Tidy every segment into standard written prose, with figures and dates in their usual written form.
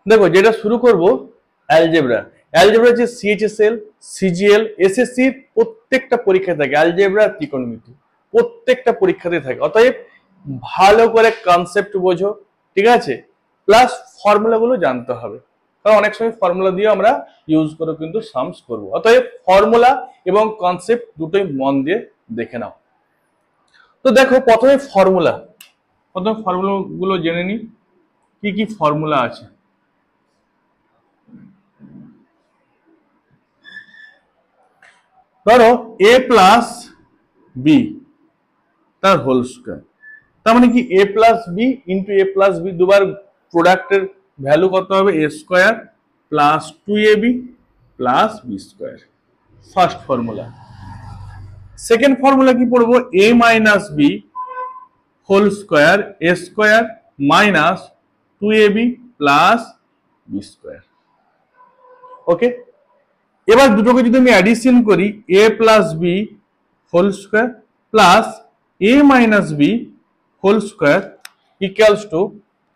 দেখো যেটা শুরু করব অ্যালজেব্রা। অ্যালজেব্রা যে সিএইচএসএল, সিজিএল, এসএসসি প্রত্যেকটা পরীক্ষায় থাকে অ্যালজেব্রা, ত্রিকোণমিতি প্রত্যেকটা পরীক্ষাতে থাকে। অতএব ভালো করে কনসেপ্ট বোঝো, ঠিক আছে, প্লাস ফর্মুলা গুলো জানতে হবে, কারণ অনেক সময় ফর্মুলা দিয়ে আমরা ইউজ করে কিন্তু সামস করব। অতএব ফর্মুলা এবং কনসেপ্ট দুটোই মন দিয়ে দেখে নাও। তো দেখো প্রথমে ফর্মুলা গুলো জেনে নিই, কি কি ফর্মুলা আছে। ধরো এ প্লাস বি তার হোল স্কয়ার, তার মানে কি A plus B into A plus B, দুবার প্রোডাক্টের ভ্যালু কত হবে, A square plus 2ab plus B square, first formula. Second formula কি পড়বো, A minus B whole square A square minus 2ab plus B square. Okay, এবার দুটোকে যদি আমি অ্যাডিশন করি, A plus B whole square plus A minus B whole square equals to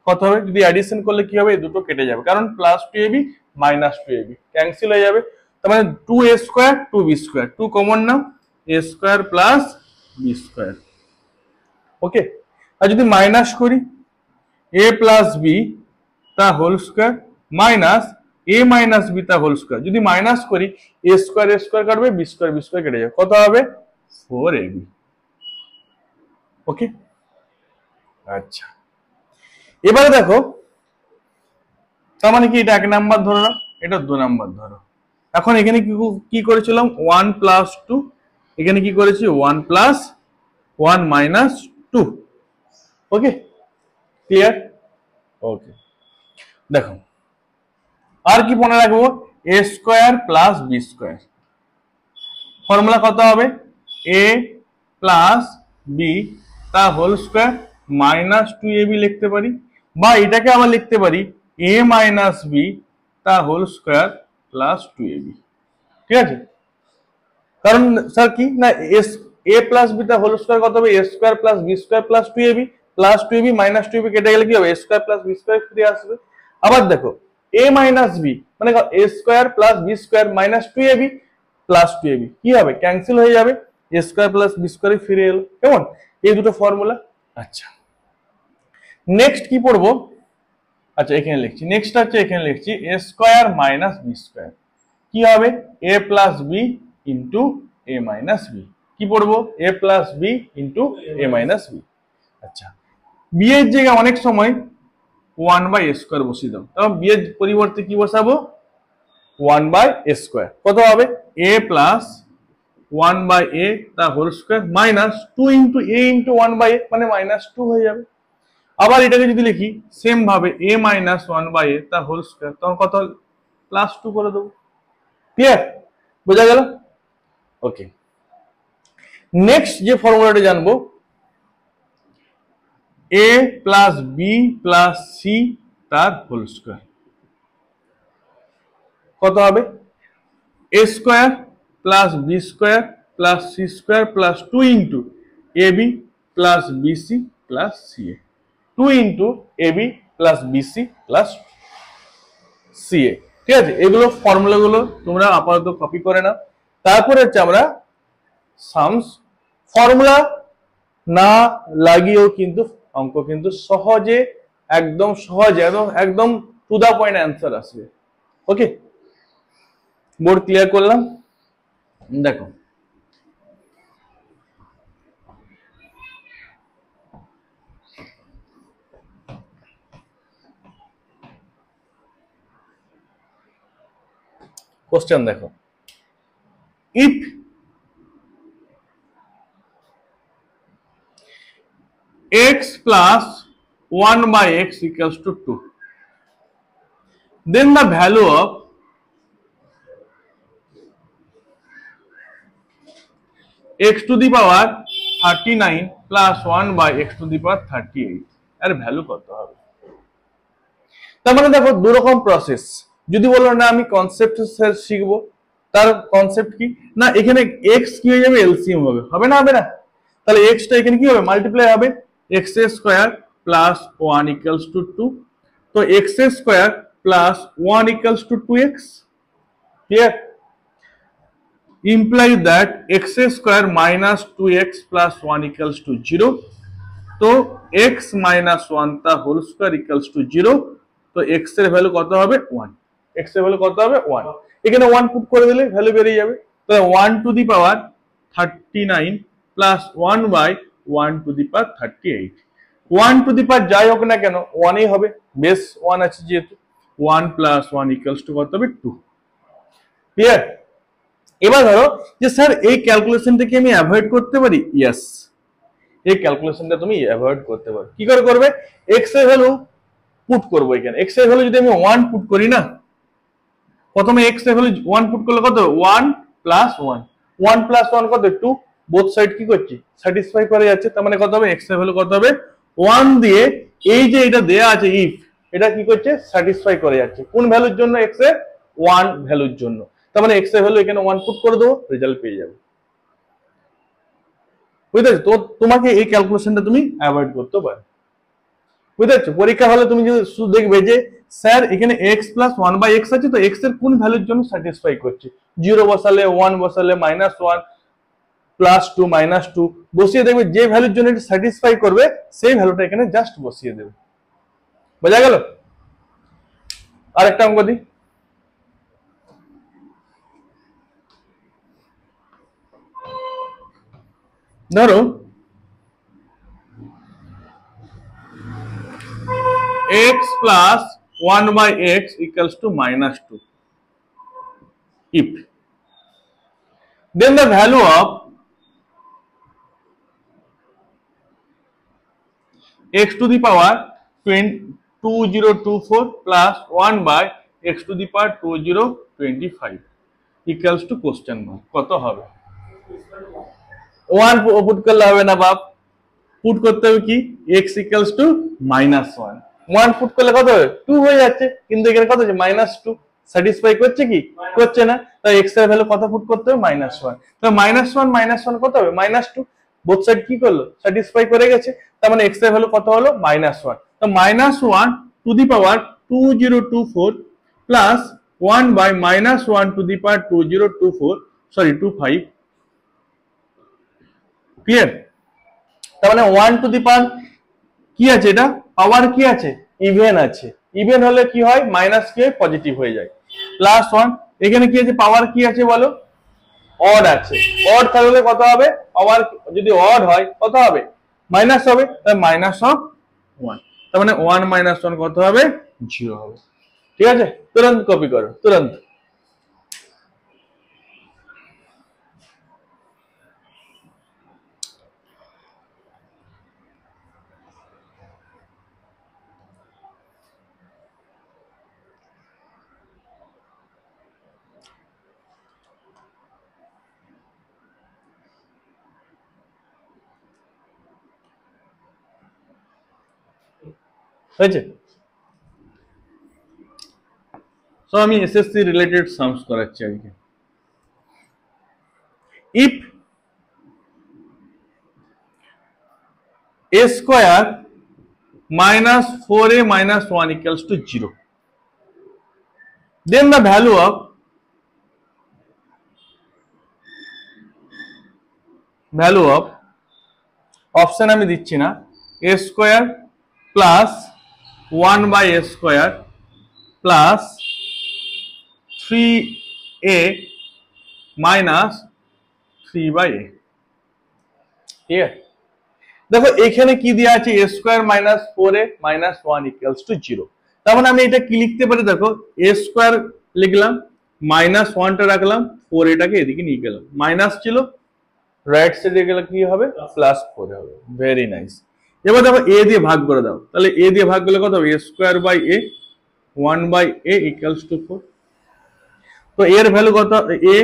কত হবে, যদি অ্যাডিশন করলে কি হবে, এই দুটো কেটে যাবে, কারণ plus 2ab minus 2ab cancel হয়ে যাবে, তার মানে 2a square 2b square, 2 common নাও, a square plus b square. Okay, আর যদি মাইনাস করি, a প্লাস b তা whole square minus a minus b তা হোল স্কয়ার, যদি মাইনাস করি a স্কয়ার কাটবে, b স্কয়ার কেটে যাবে, কত হবে 4ab। ওকে, আচ্ছা এবারে দেখো, তার মানে কি এটা 1 নাম্বার ধরলাম, এটা 2 নাম্বার ধরো। এখন এখানে কি করেছিলাম, 1 প্লাস 2, এখানে কি করেছি 1 plus 1 minus 2। Okay, clear? Okay, দেখো আর কি মনে রাখবো, A square plus B square, formula কত হবে, এ প্লাস বি তা হোল স্কয়ার মাইনাস 2ab লিখতে পারি, বা এটাকে আবার লিখতে পারি এ মাইনাস বি তা হোল স্কয়ার প্লাস 2ab। ঠিক আছে, কারণ স্যার কি না, এ প্লাস বি তা হোল স্কয়ার কত হবে, A square plus B square plus 2ab minus 2ab কেটে গেলে কি হবে, A square plus B square ফিরে আসবে। আবার দেখো এ মাইনাস বি মানে A square plus B square minus 2ab plus 2ab কি হবে, ক্যান্সেল হয়ে যাবে, A square plus B square ফিরে এলো। কেমন, এই দুটো ফর্মুলা। আচ্ছা নেক্সট কি পড়বো, আচ্ছা এখানে লিখছি, নেক্সট হচ্ছে এখানে লিখছি এ স্কয়ার মাইনাস বি স্কয়ার, কি হবে A plus B into A minus B, কি পড়বো এ প্লাস বি ইন্টু এ মাইনাস বি। আচ্ছা বি এর জায়গায় অনেক সময় 1 বাই এ স্কয়ার বসিয়ে দাও, তখন বি এর পরিবর্তে কি বসাবো 1 বাই এ স্কয়ার, কত হবে এ প্লাস 1 বাই এ তা whole square minus 2 into A into 1 by A মানে মাইনাস 2 হয়ে যাবে। আবার এটাকে যদি লিখি সেম ভাবে এ মাইনাস 1 বাই এ তা হোল স্কয়ার, তখন কত প্লাস 2 করে দেবো। ক্লিয়ার, বোঝা গেল? ওকে, নেক্সট যে ফর্মুলাটা জানবো, A plus B plus C তার হোল স্কয়ার, কত হবে A square plus B square plus C square plus 2 into A B plus BC plus CA, 2 into A B plus BC plus CA. ঠিক আছে, এগুলো formula গুলো তোমরা আপাতত copy করে নাও। তারপরে হচ্ছে আমরা সামস, ফর্মুলা না লাগিয়েও কিন্তু অঙ্ক কিন্তু সহজে, একদম সহজে, একদম টু দা পয়েন্ট অ্যান্সার আসবে। ওকে, বোর্ড ক্লিয়ার করলাম। দেখো কোশ্চেন দেখো, if x plus 1 by x equals to 2, then the value of x to the power 39 plus 1 by x to the power 38 এর ভ্যালু কত হবে। তার মানে দেখো দু রকম প্রসেস, যদি বলো না আমি কনসেপ্ট শিখবো, তার কনসেপ্ট কি না, এখানে x কি হয়ে যাবে এলসিএম হবে, হবে না হবে না, তাহলে x টা এখানে কি হবে মাল্টিপ্লাই হবে, x square plus 1 equals to 2, তো x square plus 1 equals to 2x. Here implies that x square minus 2x plus 1 equals to 0. তো x minus 1 তা হোল স্কয়ার ইকুয়ালস টু 0। তো x এর ভ্যালু কত হবে 1, x এর value কত হবে 1। এখানে 1 পুট করে দিলে ভ্যালু বেরিয়ে যাবে। তো 1 to the power 39 plus 1 by 1 to the power 38। 1 to the power যাই হোক না কেন 1ই হবে, বেস 1 আছে যেহেতু। 1 প্লাস 1 ইকুয়ালস টু কত হবে 2। ক্লিয়ার? এবার ধরো যে স্যার এই ক্যালকুলেশনটা কি আমি অ্যাভয়েড করতে পারি? ইয়েস, এই ক্যালকুলেশনটা তুমি অ্যাভয়েড করতে পারো। কি করে করবে? x এর ভ্যালু পুট করব এখানে। x এর ভ্যালু যদি আমি 1 পুট করি না, প্রথমে x এর ভ্যালু 1 পুট করলে কত 1 প্লাস 1, 1 প্লাস 1 কত 2, বোথ সাইড কি করছি স্যাটিসফাই করে যাচ্ছে। তার মানে কত হবে x এর ভ্যালু কত হবে 1 দিয়ে এই যে এটা দেয়া আছে ইফ, এটা কি করছে স্যাটিসফাই করে যাচ্ছে কোন ভ্যালুর জন্য? x এর 1 ভ্যালুর জন্য। তার মানে x এর ভ্যালু এখানে 1 পুট করে দেবো, রেজাল্ট পেয়ে যাবে। বুঝতে পারছো? তো তোমাকে এই ক্যালকুলেশনটা তুমি অ্যাভয়েড করতে পারো। বুঝতে পারছো? পরীক্ষা হলে তুমি যদি শুধু দেখবে যে স্যার এখানে x প্লাস 1 বাই x আছে, তো x এর কোন ভ্যালুর জন্য স্যাটিসফাই করছে, 0 বসালে 1 বসালে -1 প্লাস 2 -2 বসিয়ে দেখবে যে ভ্যালুর জন্য এটা স্যাটিসফাই করবে সেই ভ্যালুটা এখানে জাস্ট বসিয়ে দেবে। বোঝা গেল? আরেকটা অঙ্ক দিই। ধরো x plus 1 by x equals to -2 if then the value of x to the power 2024 plus 1 by x to the power 2025 equals to question mark কত হবে? 1 পুট করলে হবে না বাপ, পুট করতে হবে কি x equals to -1, 1 পুট করলে কত হবে 2 হয়ে যাচ্ছে, কিন্তু এখানে কত আছে -2, স্যাটিসফাই করছে কি করছে না। তাই x এর ভ্যালু কত পুট করতে হবে -1। তো -1 কত হবে -2, বোথ সাইড কি করলো স্যাটিসফাই করে গেছে। তার মানে x এর ভ্যালু কত হলো -1। তো -1 to the power 2024 plus 1 by -1 to the power 25। Clear? তার মানে 1 টু দি পাওয়ার কি আছে, এটা পাওয়ার কি আছে ইভেন আছে। ইভেন হলে কি হয় মাইনাস কি হয় পজিটিভ হয়ে যায়। প্লাস 1 এখানে কি আছে পাওয়ার কি আছে বলো অড আছে। অড থাকলে কত হবে পাওয়ার যদি অড হয় কত হবে মাইনাস হবে, তাই -1। তার মানে 1 - 1 কত হবে 0 হবে। ঠিক আছে? তুরন্ত কপি করো, তুরন্ত। হয়েছে? সো আমি এসএসসি রিলেটেড সামস করাচ্ছি আজকে। If a square minus 4a minus 1 equals to 0, then the value of option আমি দিচ্ছি না, a square plus 1 by a square plus 3a minus 3 by a। ঠিক আছে? দেখো এখানে কি দেওয়া আছে a square minus 4a minus 1 equals to 0। তার মানে আমি এটা কি লিখতে পারি দেখো a square লিখলাম -1 টা রাখলাম 4a টাকে এদিকে নিয়ে গেলাম, মাইনাস ছিল রাইট সাইডে গেলে কি হবে +4 হবে। Very nice. এবার দেখো a দিয়ে ভাগ করে দাও, তাহলে a দিয়ে ভাগ করলে কত হবে a square by a 1 by a equals to 4। তো এর ভ্যালু কত a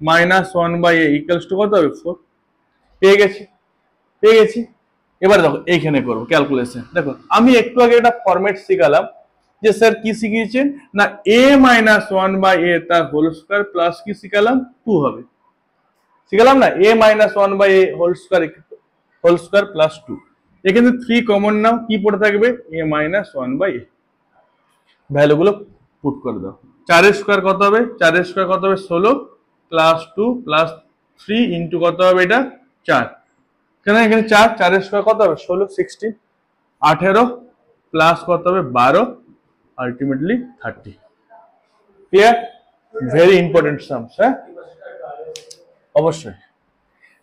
-1 by a equals to কত হবে 4। পেয়ে গেছি। এবার দেখো এইখানে করবো ক্যালকুলেশন। দেখো আমি একটু আগে একটা ফরম্যাট শিখালাম যে স্যার কি শিখিয়েছেন না a - 1 by a তার হোল স্কয়ার প্লাস কি শিখালাম 2 হবে, শিখালাম না a - 1 by a whole square plus 2। এখানে 3 কমন নাও, কি পড়ে থাকবে a - 1 by a, ভ্যালুগুলো পুট করে দাও। 4 স্কোয়ার কত হবে? 4 স্কোয়ার কত হবে? 16 প্লাস 2 প্লাস 3 ইন্টু কত হবে? এটা 4। কেন এখানে 4, 4 স্কোয়ার কত হবে? 16, 16, 18 প্লাস কত হবে? 12, ultimately 30। Clear? Very important sums, হ্যাঁ অবশ্যই।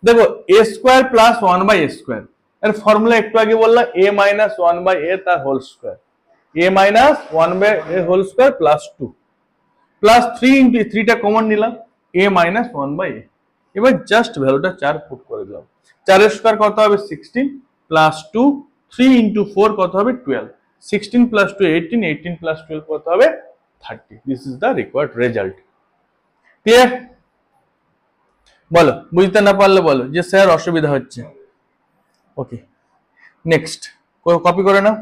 দেখো a square plus 1/a square এর ফর্মুলা একটু আগে বললাম, a মাইনাস 1/a তার whole square, a minus 1/a whole square plus 2 plus 3 into 3টা কমন নিলাম, a মাইনাস 1/a। এবার জাস্ট ভ্যালুটা 4 পুট করে দিলাম। 4 স্কোয়ার কত হবে? 16 প্লাস 2, 3 ইন্টু 4 কত হবে? 12, 16 প্লাস 2 18, 18 প্লাস 12 কত হবে? 30। This is the required result. Clear? বলো, বুঝতে না পারলে বলো যে স্যার অসুবিধা হচ্ছে। ওকে, নেক্সট কপি করে নাও।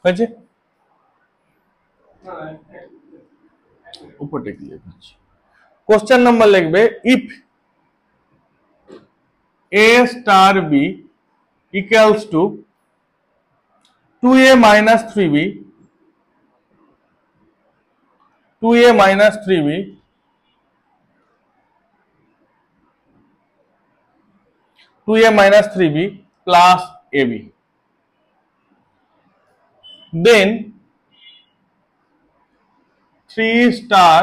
হয়েছে? উপরটা ক্লিয়ার করছি। কোশ্চেন নাম্বার লিখবে, if a star b equals to 2a minus 3b, 2a minus 3b, 2a minus 3b plus ab, then 3 star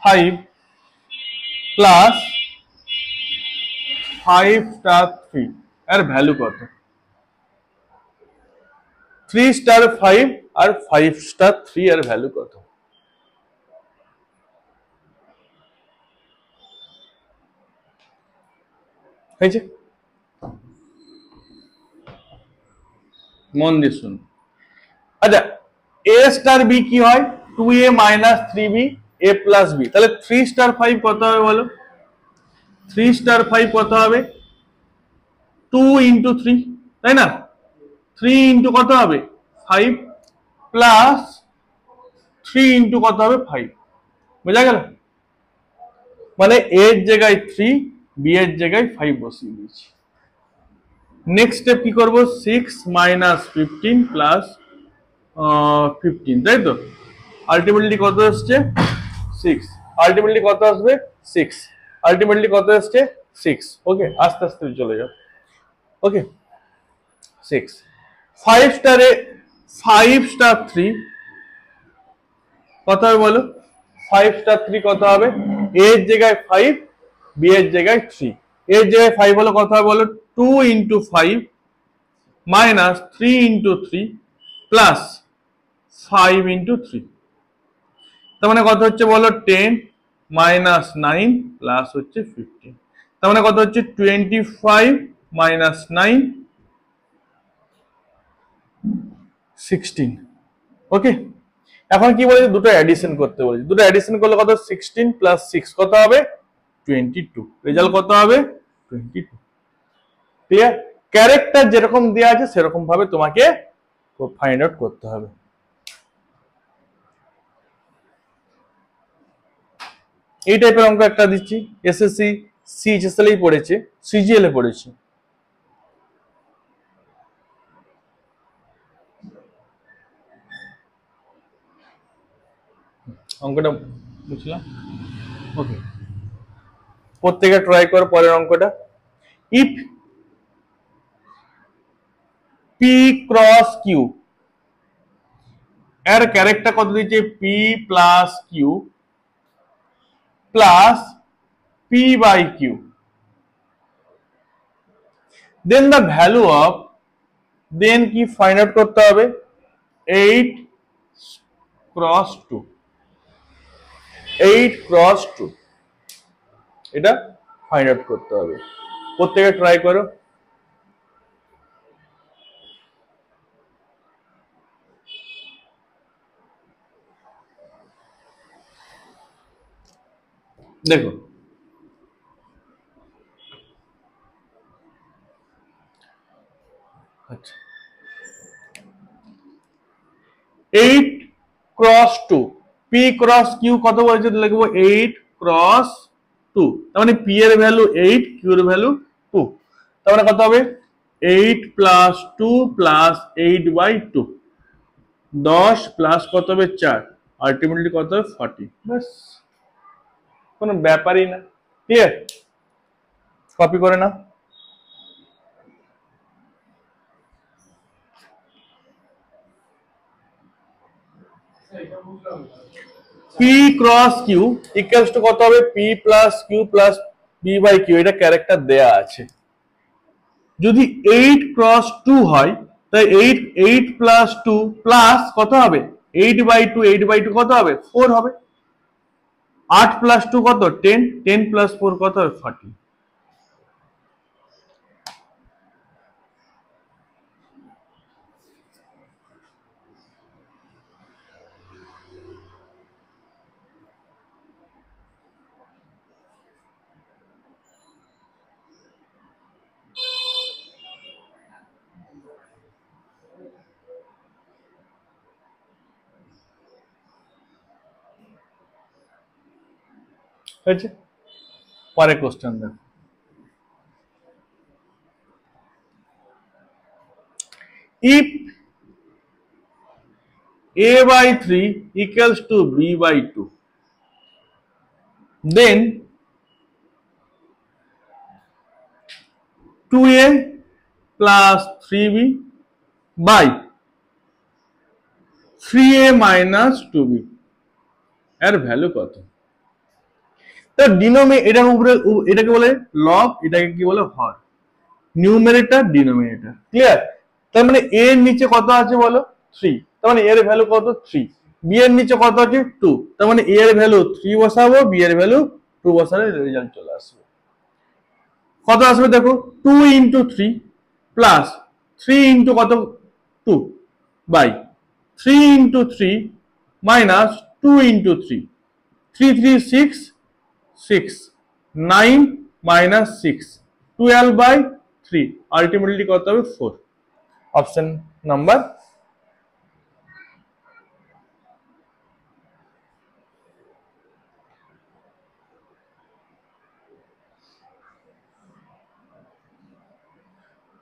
5 plus 5 star 3 এর ভ্যালু কত? 3 star 5 আর 5 star 3 এর ভ্যালু কত? হয়েছে? মন দিয়ে শুনুন। আচ্ছা, a স্টার b কি হয়? 2a minus 3b a plus b, তাহলে 3 স্টার 5 কত হবে বলো? 3 স্টার 5 কত হবে? 2 ইন্টু 3, তাই না? 3 ইন্টু কত হবে? 5 প্লাস 3 ইন্টু কত হবে? 5। বোঝা গেল? মানে a এর জায়গায় 3, b এর জায়গায় 5 বসিয়ে দিয়েছি। নেক্সট স্টেপ কি করব? 6 মাইনাস 15 প্লাস 15, তাই তো? আলটিমেটলি কত আসছে? 6। আলটিমেটলি কত আসবে? 6। আলটিমেটলি কত আসছে? 6। ওকে, আস্তে আস্তে চলে যাও। ওকে, 6। 5 স্টারে 5 স্টার 3 কত হবে বলো? 5 স্টার 3 কত হবে? a এর জায়গায় 5, b এর জায়গায় 3। a এর জায়গায় 5 হলো কত হবে বলো? 2 into 5 minus 3 into 3 plus 5 into 3। তার মানে কত হচ্ছে বলো? 10 মাইনাস 9 প্লাস হচ্ছে 15। তার মানে কত হচ্ছে? 25 মাইনাস 9, 16। ওকে, এখন কি বলেছে? দুটো অ্যাডিশন করতে বলেছে। দুটো অ্যাডিশন করলে কত? 16 প্লাস 6 কত হবে? 22। রেজাল্ট কত হবে? 22। ক্লিয়ার? ক্যারেক্টার যেরকম দেওয়া আছে সেরকম ভাবে তোমাকে ফাইন্ড আউট করতে হবে। এই টাইপের অঙ্ক একটা দিচ্ছি, এসএসসি সিএইচএসএল এই পড়েছে, সিজিএল এ পড়েছে। অঙ্কটা বুঝলাম? ওকে, প্রত্যেকে ট্রাই করো পরের অঙ্কটা। ইফ পি ক্রস কিউ, এর ক্যারেক্টার কত দিচ্ছে? P plus Q plus P by Q, then the value of, then কি ফাইন্ড আউট করতে হবে? 8 ক্রস 2, 8 ক্রস 2, এটা ফাইন্ড আউট করতে হবে। প্রত্যেকে ট্রাই করো। দেখো আচ্ছা 8 ক্রস 2 পি ক্রস কিউ কত বলেছে লিখবো 8 ক্রস 2 তার মানে পি এর ভ্যালু 8 কিউ এর ভ্যালু 2 তার মানে কত হবে 8 প্লাস 2 প্লাস 8/2 10 প্লাস কত হবে 4 আলটিমেটলি কত হবে 40 বাস কোনো ব্যাপারই না ক্লিয়ার কপি করে নাও P cross Q equals to কত হবে P plus Q plus B by Q এটা ক্যারেক্টার দেয়া আছে যদি 8 ক্রস 2 হয় তাই 8 প্লাস 2 প্লাস কত হবে 8/2 8/2 কত হবে 4 হবে 8 প্লাস 2 কত 10 10 প্লাস 4 কত হবে 40 হয়েছে পরে কোশ্চেন দেখো if a/3 equals to b/2 then 2a plus 3b by 3a minus 2b এর ভ্যালু কত তো এটার উপরে এটাকে বলে লব এটাকে কি বলে হর নিউমারেটর ডিনোমিনেটর ক্লিয়ার তার মানে a এর নিচে কত আছে বলো 3 তার মানে a এর ভ্যালু কত 3 b এর নিচে কত আছে 2 তার মানে a এর ভ্যালু 3 বসাবো b এর ভ্যালু 2 বসালে রেজাল্ট চলে আসবে কত আসবে দেখো 2 ইনটু 3 প্লাস 3 ইনটু কত 2 by 3 into 3 minus 2 into 3 3 3 6 6 9 minus 6 12/3 ultimately কত হবে 4 অপশন নাম্বার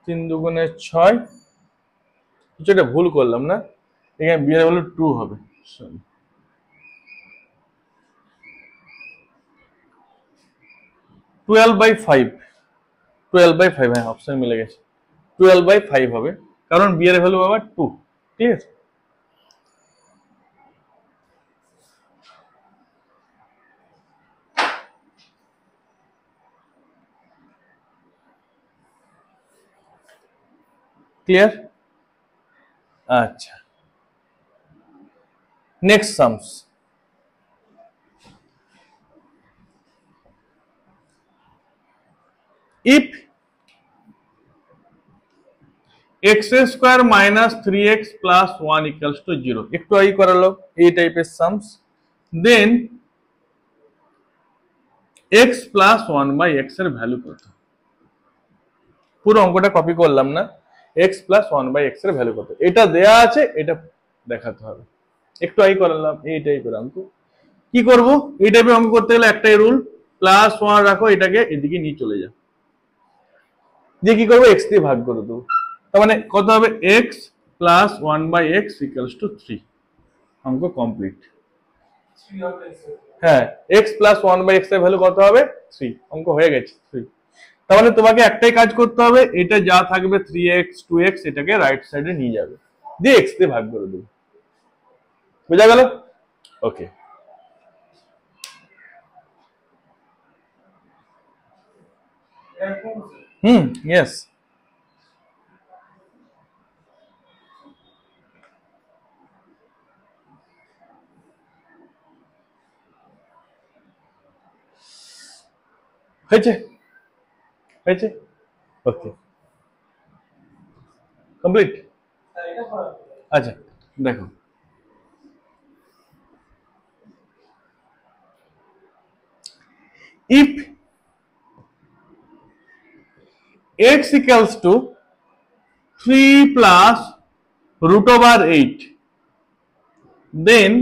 তিন দুগুণে 6 কিছু একটা ভুল করলাম না এখানে বি এর ভ্যালু 2 হবে সরি 12/5 12/5 হ্যাঁ অপশন মিলে গেছে 12/5 হবে কারণ বি এর ভ্যালু আবার 2 ক্লিয়ার ক্লিয়ার আচ্ছা next sums if x square minus 3x plus 1 equals to 0 একটু আগে করালো এই টাইপের sums then x plus 1 by x এর ভ্যালু কত পুরো অঙ্কটা কপি করলাম না x plus 1 by x এর ভ্যালু কত এটা দেয়া আছে এটা দেখাতে হবে একটু আগে করালাম এই টাইপের অঙ্ক কি করব এই টাইপের অঙ্ক করতে গেলে একটাই রুল প্লাস 1 রাখো এটাকে এদিকে নিয়ে চলে যাও দিয়ে কি করবো x দিয়ে ভাগ করে দেবো তার মানে কত হবে x plus 1 by x equals to 3 অঙ্ক কমপ্লিট হ্যাঁ x plus 1 by x এর ভ্যালু কত হবে 3 অঙ্ক হয়ে গেছে 3 তার মানে তোমাকে একটাই কাজ করতে হবে এটা যা থাকবে 3x 2x এটাকে রাইট সাইডে নিয়ে যাবে দিয়ে x দিয়ে ভাগ করে দেবে বুঝা গেল ওকে ইয়েস হয়েছে হয়েছে ওকে কমপ্লিট আচ্ছা দেখো if x equals to 3 plus root over 8, then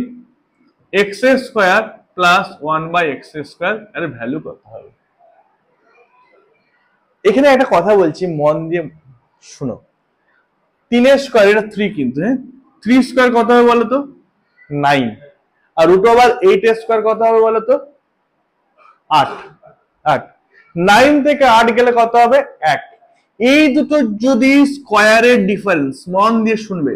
x square plus 1 by x square এর ভ্যালু কত হবে? এখানে একটা কথা বলছি, মন দিয়ে শুনো। 3 এর স্কয়ার, এটা 3 কিন্তু, হ্যাঁ 3 স্কয়ার কত হবে বলো তো? 9। আর রুট ওভার 8 এর স্কয়ার কত হবে বলো তো? 8। 8 9 থেকে 8 গেলে কত হবে? 1। এই দুটো যদি স্কয়ারের ডিফারেন্স, মন দিয়ে শুনবে,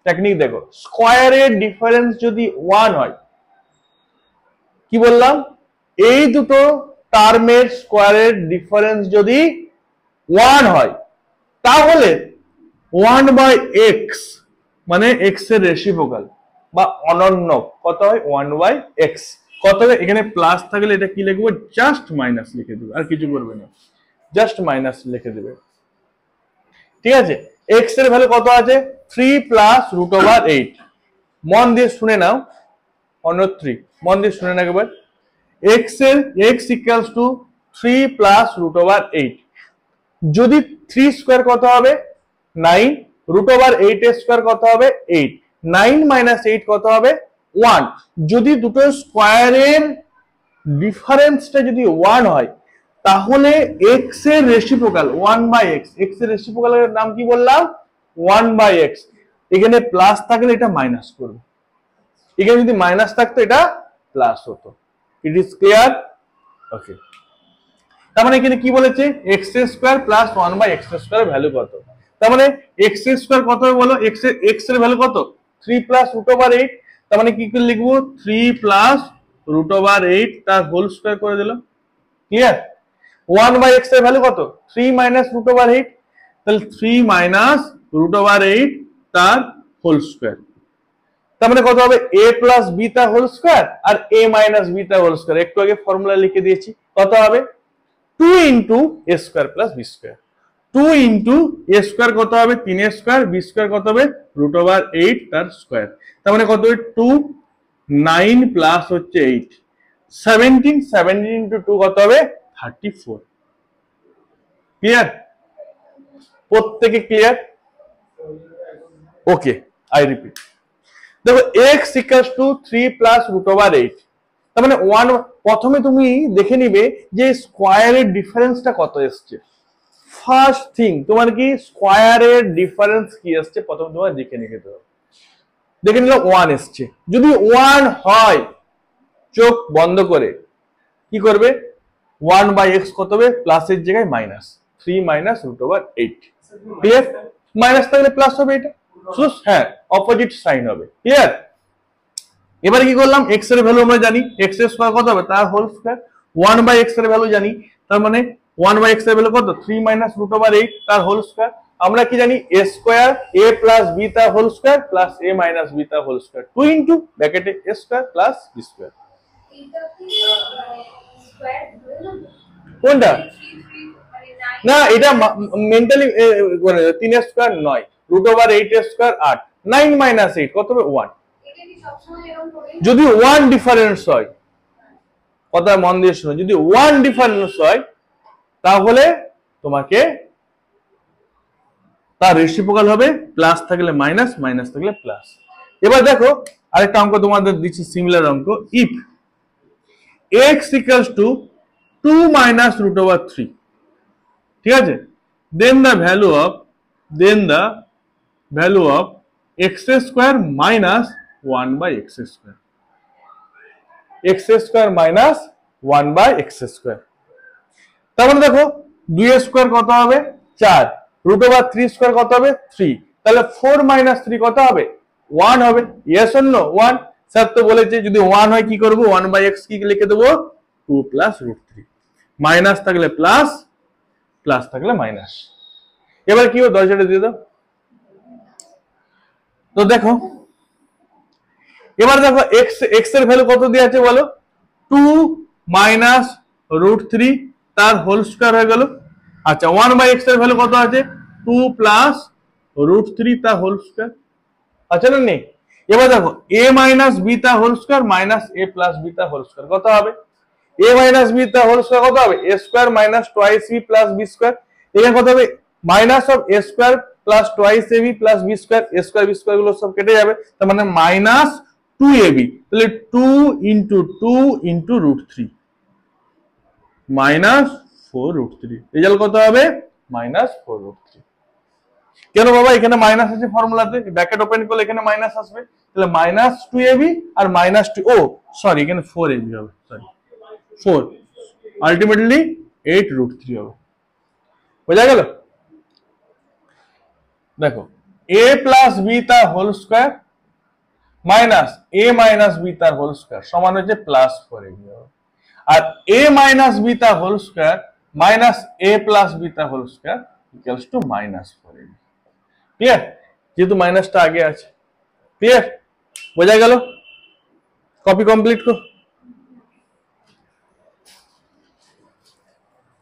টেকনিক দেখো, স্কয়ারের ডিফারেন্স যদি 1 হয়, কি বললাম? এই দুটো টার্মের স্কয়ারের ডিফারেন্স যদি 1 হয়, তাহলে 1 বাই x মানে x এর রেসিপ্রোকাল বা অনন্য কত হয়? 1 বাই x। কত হবে? এখানে প্লাস থাকলে এটা কি লিখবো? জাস্ট মাইনাস লিখে দেবে, আর কিছু করবে না, জাস্ট মাইনাস লিখে দেবে। ঠিক আছে? x এর ভ্যালু কত আছে? 3 প্লাস রুট ওভার 8। মন দিয়ে শুনে নাও, অন্য 3 মন দিয়ে শুনে নাও একবার। x এর x equals to 3 plus root over 8। যদি 3 স্কয়ার কত হবে? 9। রুট ওভার 8 এর স্কয়ার কত হবে? 8। 9 মাইনাস 8 কত হবে? 1। যদি দুটো স্কয়ারের ডিফারেন্সটা যদি 1 হয়, তাহলে x এর রেসিপ্রোকাল 1 বাই x। x এর রেসিপ্রোকালের নাম কি বললাম? 1 বাই x। এখানে প্লাস থাকলে এটা মাইনাস করবে, এখানে যদি মাইনাস থাকতো এটা প্লাস হতো। It is clear? ওকে। তার মানে এখানে কি বলেছে? x square plus 1 by x square value কত? তার মানে x স্কয়ার কত হবে বলো? x এর ভ্যালু কত? 3 প্লাস রুট ওভার 8। তার মানে কি করে লিখবো? 3 প্লাস রুট ওভার 8 তার হোল স্কয়ার করে দিলাম। ক্লিয়ার? 1 বাই x এর ভ্যালু কত? 3 মাইনাস রুট ওভার 8। তাহলে 3 মাইনাস রুট ওভার 8 তার হোল স্কয়ার। তার মানে কত হবে? a প্লাস b তার হোল স্কয়ার আর a মাইনাস b তার হোল স্কয়ার। একটু আগে ফর্মুলা লিখে দিয়েছি। কত হবে? 2 into a square plus b square. 2 into a square কত হবে? 3 a স্কয়ার, b স্কয়ার কত হবে? রুট ওভার 8 তার স্কয়ার। তার মানে কত হবে? 2 9 প্লাস হচ্ছে 8 17। 17 ইনটু 2 কত হবে? 34। ক্লিয়ার? প্রত্যেকে ক্লিয়ার? Okay, I repeat. দেখো x equals to 3 plus root over 8। তার মানে 1, প্রথমে তুমি দেখে নিবে যে স্কয়ারের ডিফারেন্সটা কত এসছে। ফার্স্ট থিং তোমার কি স্কয়ারের ডিফারেন্স কি আসছে প্রথমে তোমার দেখে নিতে হবে। দেখে নিলে 1 এসছে। যদি 1 হয়, চোখ বন্ধ করে কি করবে? 1 বাই x কত হবে? প্লাসের জায়গায় minus, 3 minus root over 8। Clear? Minus থাকলে প্লাস হবে, এটা হ্যাঁ অপোজিট সাইন হবে। ক্লিয়ার? এবারে কি করলাম? x এর ভ্যালু আমরা জানি, x এর স্কয়ার কত হবে? তার হোল স্কয়ার। 1 বাই x এর ভ্যালু জানি, তার মানে 1 বাই x এর ভ্যালু কত? 3 মাইনাস রুট ওভার 8 তার হোল স্কয়ার। আমরা কি জানি? a square a plus b তার whole square plus a minus b তার হোল স্কয়ার। 2 ইনটু ব্র্যাকেটে a square plus b square. কোনটা? না, এটা মেন্টালি 3 এর স্কয়ার নয়, রুট ওভার 8 এর স্কয়ার 8। 9 মাইনাস 8 কত হবে? 1। যদি 1 ডিফারেন্স হয়, কথা মন দিয়ে শুনো, যদি 1 ডিফারেন্স হয় তাহলে তোমাকে তার রেসিপ্রোকাল হবে প্লাস থাকলে মাইনাস, মাইনাস থাকলে প্লাস। এবার দেখো আরেকটা অঙ্ক তোমাদের দিচ্ছি, সিমিলার অঙ্ক। If x equals to 2 minus root over 3, ঠিক আছে, then the value of x square minus 1 by x square. x square minus 1 by x square. তার মানে দেখো 2 স্কয়ার কত হবে? 4। রুট ওভার 3 স্কয়ার কত হবে? 3। তাহলে 4 মাইনাস 3 কত হবে? 1 হবে। Yes or no? 1। স্যার তো বলেছে যদি 1 হয় কি করব? 1 বাই x কি লিখে দেবো? 2 প্লাস রুট 3। মাইনাস থাকলে প্লাস, প্লাস থাকলে মাইনাস। এবার কি হবে? দরজাটা দিয়ে দাও। তো দেখো এবার দেখো x এর ভ্যালু কত দেওয়া আছে বলো? 2 মাইনাস রুট 3 তার হোল স্কয়ার হয়ে গেল। আচ্ছা, 1 বাই x এর ভ্যালু কত আছে? 2 প্লাস রুট 3 তার হোল স্কয়ার। আচ্ছা না নেই? এবার দেখো a মাইনাস b তার whole square minus a plus b তার হোল স্কয়ার কত হবে? a মাইনাস বি তার হোল স্কয়ার কত হবে? a square minus twice b plus B square. এখানে কত হবে? Minus of a square plus twice ab plus B square. a square b square গুলো সব কেটে যাবে, তার মানে মাইনাস 2ab। তাহলে 2 ইনটু 2 ইনটু √3 মাইনাস 4√3। রেজাল্ট কত হবে? মাইনাস 4√3। কেন বাবা? এখানে মাইনাস আছে ফর্মুলাতে, ব্র্যাকেট ওপেন করলে এখানে মাইনাস আসবে, তাহলে মাইনাস 2ab আর মাইনাস 2, ও সরি এখানে 4ab হবে, সরি 4, আলটিমেটলি 8√3 হবে। বোঝা গেল? দেখো a প্লাস বি তার whole square minus a minus B তার হোল স্কয়ার সমান হচ্ছে প্লাস 4ab হবে। আর a মাইনাস বি তার whole square minus a plus B তার whole square equals to minus 4ab। Clear? যেহেতু মাইনাসটা আগে আছে। ক্লিয়ার? বোঝা গেল? কপি কমপ্লিট কর।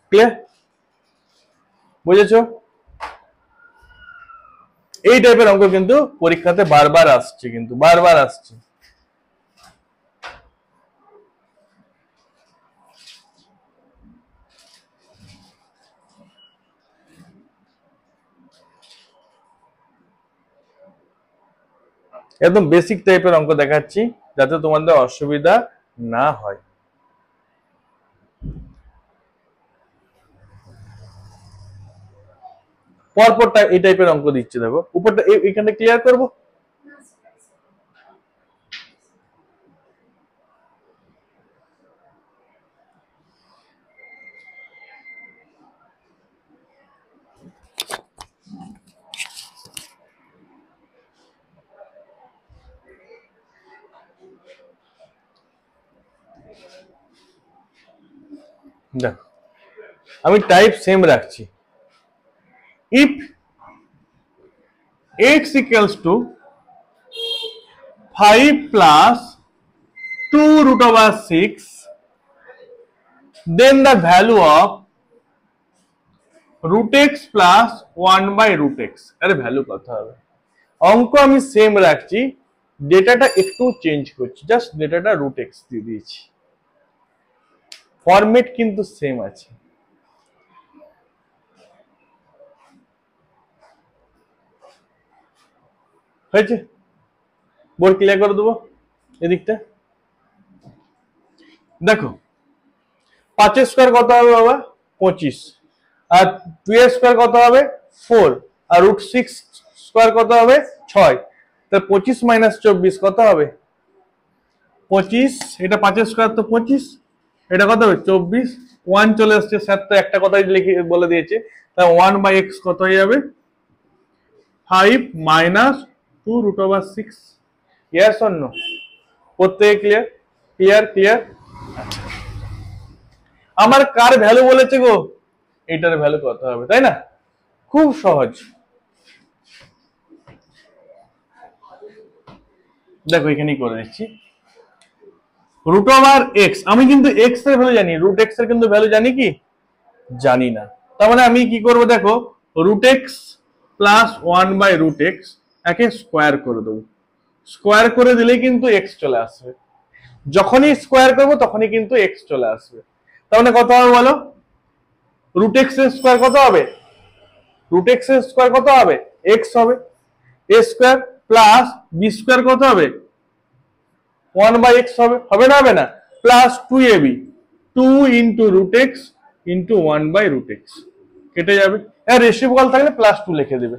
ক্লিয়ার? বুঝেছো? এই টাইপের অঙ্ক কিন্তু পরীক্ষাতে বারবার আসছে, কিন্তু বারবার আসছে। একদম বেসিক টাইপের অঙ্ক দেখাচ্ছি যাতে তোমাদের অসুবিধা না হয়। পরপরটা এই টাইপের অঙ্ক দিচ্ছি, দেখো উপরটা এখানে ক্লিয়ার করব। দেখো আমি টাইপ সেম রাখছি। If x equals to 5 plus 2√6, then the value of √x plus 1/√x এর ভ্যালু কত হবে? অঙ্ক আমি সেম রাখছি, ডেটাটা একটু চেঞ্জ করছি, জাস্ট ডেটাটা √x দিয়ে দিয়েছি, ফরম্যাট কিন্তু সেম আছে। হয়েছে? বোর্ড ক্লিয়ার করে দেবো এদিকটা। দেখো 5 এর স্কয়ার কত হবে বাবা? 25, আর 2 এর স্কয়ার কত হবে? 4, আর √6 স্কয়ার কত হবে? 6। তাহলে 25 মাইনাস 24 কত হবে? 25। এটা 5 এর স্কয়ার তো 25, এটা কত হবে? 24। 1 চলে আসছে, স্যার তো একটা কথাই লিখে বলে দিয়েছে, তাহলে 1/x কত হয়ে যাবে? 5 মাইনাস 2√6। Yes or no? প্রত্যেকে ক্লিয়ার? Clear clear. আমার কার ভ্যালু বলেছে গো? এটার ভ্যালু কত হবে, তাই না? খুব সহজ। দেখো এখানেই করে দিচ্ছি। √x, আমি কিন্তু x এর ভ্যালু জানি, √x এর কিন্তু ভ্যালু জানি কি? জানি না। তার মানে আমি কি করব? দেখো √x প্লাস 1/√x একে স্কয়ার করে দেবো। স্কয়ার করে দিলেই কিন্তু x চলে আসবে, যখনই স্কয়ার করব তখনই কিন্তু x চলে আসবে। তার মানে কত হবে বলো? √x এর স্কয়ার কত হবে? √x এর স্কয়ার কত হবে? x হবে। a square plus b square কত হবে? 1/x হবে, হবে না? হবে না? Plus 2ab, 2 into √x into 1/√x কেটে যাবে। এর রেসিপ্রোকাল থাকলে প্লাস 2 লিখে দেবে।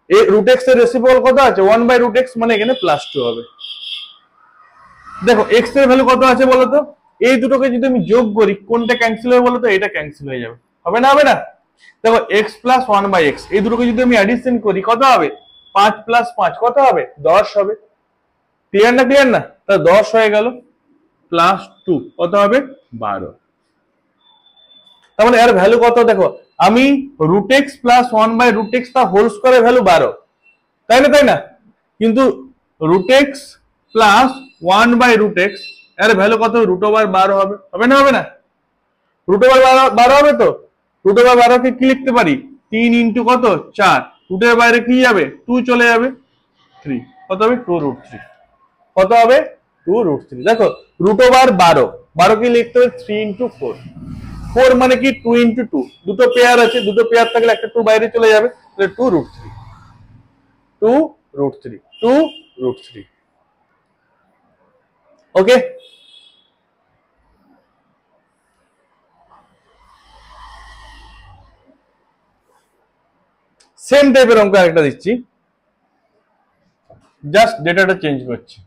এই √x এর রেসিপ্রোকাল কত আছে? 1/√x, মানে এখানে প্লাস 2 হবে। দেখো x এর ভ্যালু কত আছে বলো তো? এই দুটোকে যদি আমি যোগ করি কোনটা ক্যান্সেল হবে বলো তো? এটা ক্যান্সেল হয়ে যাবে, হবে না? হবে না? দেখো x প্লাস 1/x এই দুটোকে যদি আমি অ্যাডিশন করি কত হবে? 5 প্লাস 5 কত হবে? 10 হবে। ক্লিয়ার না? ক্লিয়ার না? তাহলে 10 হয়ে গেল, প্লাস 2 কত হবে? 12। তার মানে এর ভ্যালু কত? দেখো আমি √x প্লাস 1/√x তা হোল স্কয়ারের ভ্যালু 12, তাই না? তাই না? কিন্তু √x প্লাস 1/√x এর ভ্যালু কত? √12 হবে, হবে না? হবে না? √12 হবে তো? √12 কে কি লিখতে পারি? 3 ইনটু কত? 4, রুটের বাইরে কি যাবে? 2 চলে যাবে, 3 কত হবে? 2√3। কত হবে? 2√3। দেখো √12 12 কি লিখতে হবে 3 ইন্টু 4। 4 মানে কি 2 ইন্টু 2, দুটো পেয়ার আছে, দুটো পেয়ার থাকলে একটা 2 বাইরে চলে যাবে, তাহলে 2 রুট 3, 2 রুট 3, 2 রুট 3। ওকে, সেম টাইপের অঙ্ক আরেকটা দিচ্ছি, জাস্ট ডেটাটা চেঞ্জ করছি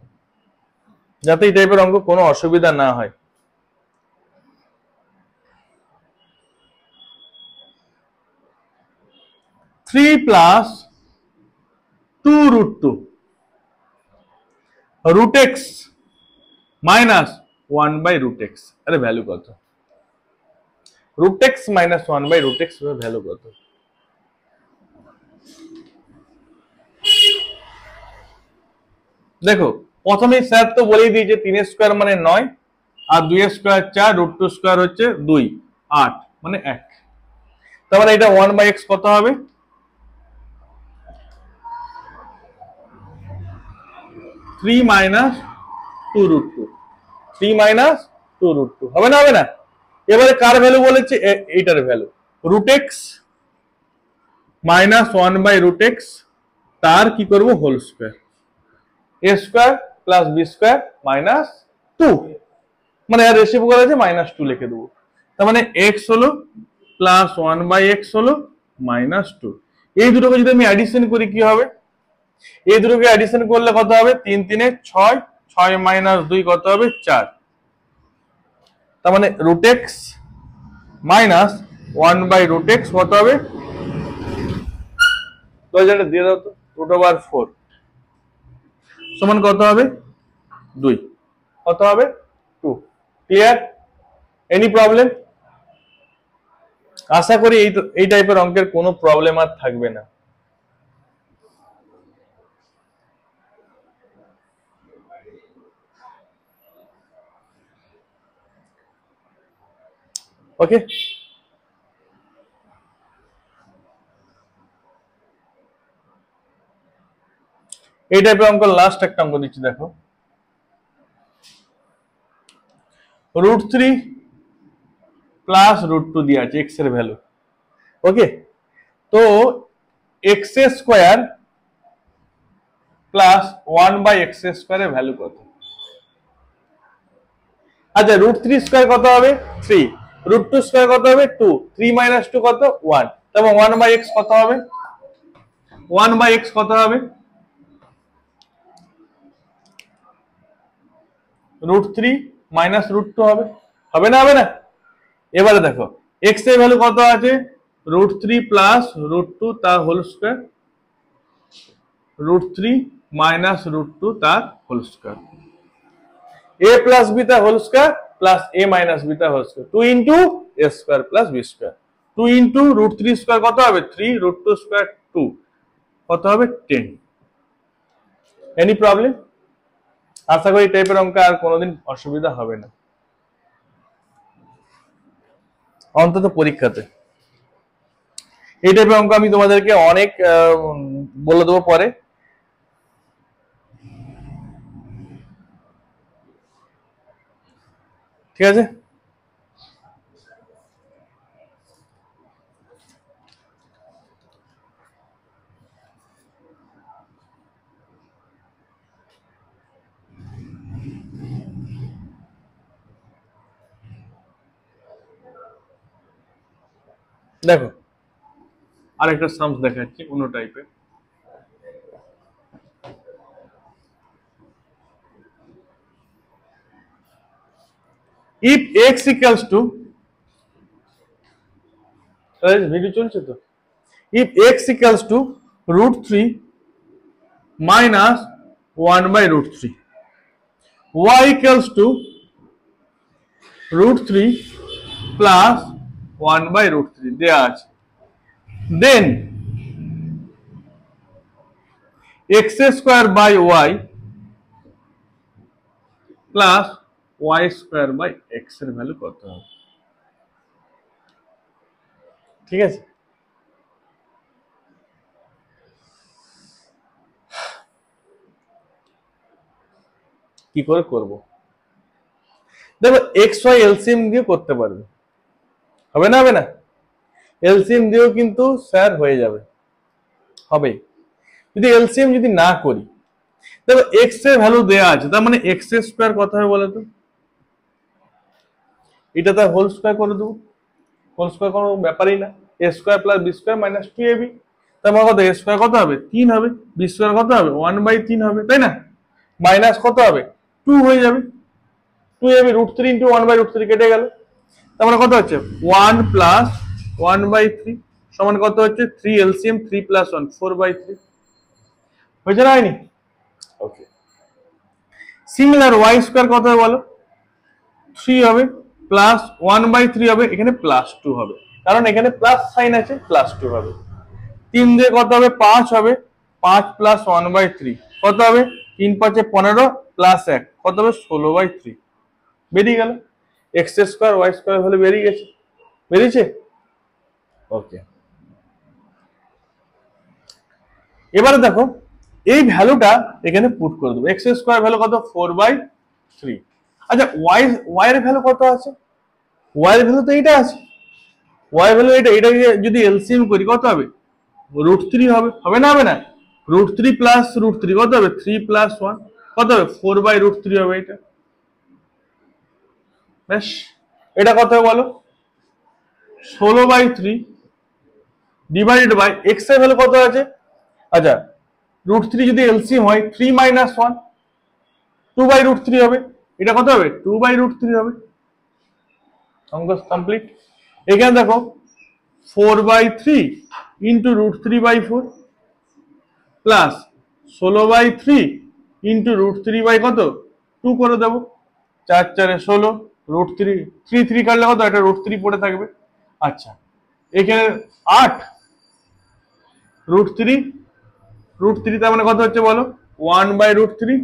যাতে এই টাইপের অঙ্ক কোনো অসুবিধা না হয়। Three plus 2 root 2 root x minus 1 by root x, আরে ভ্যালু কত? Root x minus 1 by root x value কত? দেখো প্রথমে স্যার তো বলেই দিয়েছে 3 স্কোয়ার মানে 9, আর 2 স্কোয়ার 4, রুট 2 স্কোয়ার হচ্ছে 2, 8 মানে 1। তার মানে এটা 1 বাই এক্স কত হবে? 3 মাইনাস 2 রুট 2, 3 মাইনাস 2 রুট 2 হবে না? হবে না? এবারে কার ভ্যালু বলেছে? এইটার value, root x minus 1 by root X, তার কি করব? Whole square, A square plus B square minus 2, মানে আর রেসিভ করা আছে -2 লিখে দেবো। তার মানে এক্স হলো প্লাস 1 বাই এক্স হলো -2। এই দুটোকে যদি আমি অ্যাডিশন করি কি হবে? এই দুটোকে অ্যাডিশন করলে কত হবে? 3 3 6, 6 মাইনাস 2 কত হবে? 4। তার মানে root x minus 1 by root x কত হবে? তো যেটা দিয়ে দাও তো, রুট ওভার 4 সমান কত হবে? 2, কত হবে? 2। ক্লিয়ার? Any problem? আশা করি এই টাইপের অঙ্কের কোনো প্রবলেম আর থাকবে না। ওকে, এই টাইপের অঙ্ক লাস্ট একটা অঙ্ক দিচ্ছি, দেখো রুট 3 প্লাস রুট 2 দিয়ে আছে এক্স এর ভ্যালু। ওকে, তো x square plus 1 by x square এর ভ্যালু কত? আচ্ছা, রুট 3 স্কোয়ার কত হবে? 3, রুট 2 স্কোয়ার কত হবে? 2, 3 মাইনাস 2 কত? 1। তারপর 1 বাই এক্স কত হবে? 1 বাই এক্স কত হবে? রুট 3 মাইনাস রুট 2 হবে। হবে না? হবে না? এবারে দেখো এক্স এর ভ্যালু কত আছে? রুট 3 প্লাস রুট 2 তার whole square, root 3 minus root 2 তার whole square, a plus B তার whole square plus a minus B তার whole square, 2 into a square plus B square. 2 into root 3 square কত হবে? 3, root 2 square 2 কত হবে? 10। Any problem? আশা করি এই টাইপের অঙ্ক আর কোনোদিন অসুবিধা হবে না, অন্তত পরীক্ষাতে। এই টাইপের অঙ্ক আমি তোমাদেরকে অনেক বলে দেবো পরে। ঠিক আছে, দেখো আরেকটা সামস দেখাচ্ছি অন্য টাইপের। If X equals to, video চলছে তো, if X equals to root 3 minus 1 by root 3, Y equals to root 3 plus 1 by root 3 দেওয়া আছে, then X square by Y plus Y square by X এর ভ্যালু কত হবে? ঠিক আছে, কি করে করব? দেখো এক্স ওয়াই এলসিএম দিয়ে করতে পারবে, হবে না? হবে না? এলসিএম দিয়েও কিন্তু স্যার হয়ে যাবে, হবে। যদি এলসিএম যদি না করি, দেখো এক্স এর ভ্যালু দেওয়া আছে, তার মানে এক্স এর স্কোয়ার কত হবে বলো তো? এটা তার হোল স্কোয়ার করে দেবো, হোল স্কোয়ার কোনো ব্যাপারই না, A square plus B square minus 2ab, তার মানে কত? এ স্কোয়ার কত হবে? 3 হবে, বি স্কোয়ার কত হবে? 1/3 হবে, তাই না? মাইনাস কত হবে? 2 হয়ে যাবে, 2ab √3 ইন্টু 1/√3 কেটে গেল, তার মানে কত হচ্ছে? 1 প্লাস 1/3 সমান কত হচ্ছে? 3 এলসিএম 3 প্লাস 1 4/3 হয়েছে না? হয়নি? ওকে। সিমিলার ওয়াই স্কোয়ার কত হবে বলো? 3 হবে প্লাস 1/3 হবে, এখানে প্লাস 2 হবে, কারণ এখানে প্লাস সাইন আছে, প্লাস 2 হবে। 3 দিয়ে কত হবে? 5 হবে, 5 প্লাস 1/3 কত হবে? 3 5 15 প্লাস 1 কত হবে? 16/3 বেরিয়ে গেল। এক্স স্কোয়ার ওয়াই স্কোয়ার হলে বেরিয়ে গেছে, বেরিয়েছে? ওকে। এবারে দেখো এই ভ্যালুটা এখানে পুট করে দেবো, এক্স স্কোয়ার ভ্যালু কত? 4/3। আচ্ছা ওয়াই ওয়াই এর ভ্যালু কত আছে? ওয়াই এর ভ্যালু তো এইটা আছে, ওয়াই ভ্যালু এটা, এটাকে যদি এলসিএম করি কত হবে? √3 হবে, হবে না? হবে না? √3 প্লাস √3 কত হবে? 3 প্লাস 1 কত হবে? 4/√3 হবে এটা। বেশ, এটা কত হবে বলো? 16/3 ডিভাইডেড বাই এক্স এর ভ্যালু কত আছে? আচ্ছা √3 যদি এলসিএম হয় 3 মাইনাস 1 2/√3 হবে, এটা কত হবে? 2/√3 হবে। অঙ্ক কমপ্লিট। এখানে দেখো 4/3 ইন্টু √3/4 প্লাস 16/3 ইন্টু √3 কত? 2 করে দেবো, 4 4 16 √3 3 3 কাটলে কত? একটা √3 পড়ে থাকবে। আচ্ছা এখানে 8 √3 তার মানে কত হচ্ছে বলো? 1/√3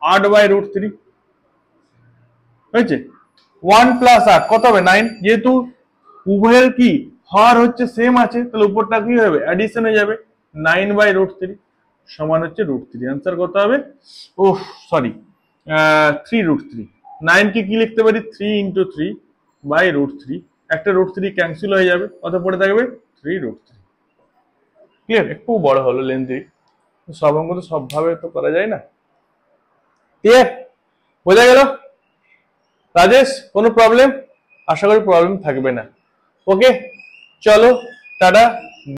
8/√3 হয়েছে। 1 প্লাস 8 কত হবে? 9। যেহেতু উভয়ের কি হর হচ্ছে সেম আছে, তাহলে উপরটা কি হবে? অ্যাডিশন হয়ে যাবে, 9/√3 সমান হচ্ছে √3। आंसर কত হবে? Oh sorry, 3√3। 9 কে কি লিখতে পারি? 3 ইন্টু 3/√3, একটা √3 ক্যান্সেল হয়ে যাবে, কত পড়ে থাকবে? 3√3। ক্লিয়ার? একটু বড় হলো লেন্থি, সব অঙ্ক তো সবভাবে তো করা যায় না। ক্লিয়ার? বোঝা গেল? রাজেশ কোনো প্রবলেম? আশা করি প্রবলেম থাকবে না। ওকে চলো টাটা।